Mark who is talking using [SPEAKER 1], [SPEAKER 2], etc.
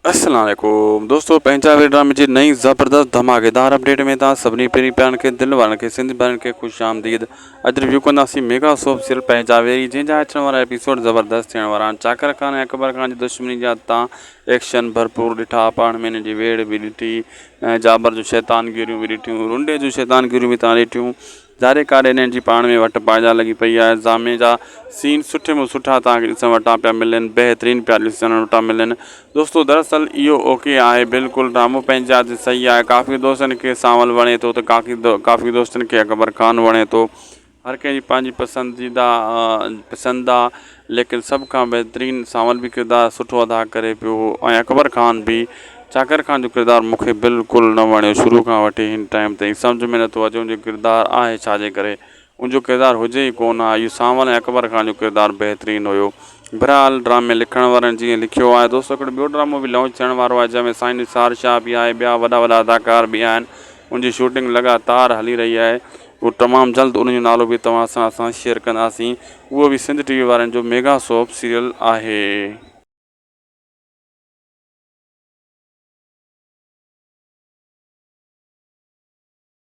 [SPEAKER 1] अस्सलाम वालेकुम दोस्तों, पंहिंजा ड्रामे जी नई ज़बरदस्त धमाकेदार अपडेट में तव्हां सभिनी पहिरीं प्यारनि खे दिलि वारनि खे सिंधी भाउरनि खे ख़ुशि आमदीद। अॼु रिव्यू कंदासीं मेगा सोप सीरियल पंहिंजावेरी, जंहिंजा अचण वारा एपिसोड ज़बरदस्त थियण वारा आहिनि। चाकर खान ऐं अकबर खान जी दुश्मनी जा तव्हां एक्शन भरपूर ॾिठा, पाण में हिन जी वेड़ बि ॾिठी ऐं जाबर जूं शैतानगिरियूं बि ॾिठियूं, रुंडे जूं शैतानगिरियूं बि तव्हां ॾिठियूं। जारे काॾे हिननि जी पाण में वट पाइजा लॻी पई आहे। ज़ामे जा सीन सुठे में सुठा तव्हांखे ॾिसण वटां पिया मिलनि, बहितरीनु पिया ॾिसण वटां मिलनि। दोस्तों दरअसल इहो ओके आहे, बिल्कुलु ड्रामो पंहिंजे हथ सही आहे। काफ़ी दोस्तनि खे सांवल वणे थो त काफ़ी दोस्तनि खे अकबर खान वणे थो। हर कंहिंजी पंहिंजी पसंदीदा पसंदि आहे, लेकिन सभ खां बहितरीनु सांवल बि किरदारु सुठो अदा करे पियो ऐं अकबर खान बि। चाकर खान जो किरदारु मूंखे बिल्कुलु न वणियो, शुरू खां वठी हिन टाइम ताईं सम्झ में नथो अचे उनजो किरदारु आहे छाजे करे, उनजो किरदारु हुजे ई कोन आहे। इहो सांवल ऐं अकबर खान जो किरदारु बहितरीनु हुयो। बहरहाल ड्रामे लिखण वारनि जीअं लिखियो आहे। दोस्तों हिकिड़ो ॿियो ड्रामो बि लॉन्च थियण वारो आहे, जंहिंमें साईं निसार शाह बि आहे, ॿिया वॾा वॾा अदाकार बि आहिनि। उनजी शूटिंग लगातार हली रही आहे। उहो तमामु जल्द उनजो नालो बि तव्हां सां शेयर कंदासीं। उहो बि सिंध टीवी वारनि जो मेगा सोप सीरियल आहे।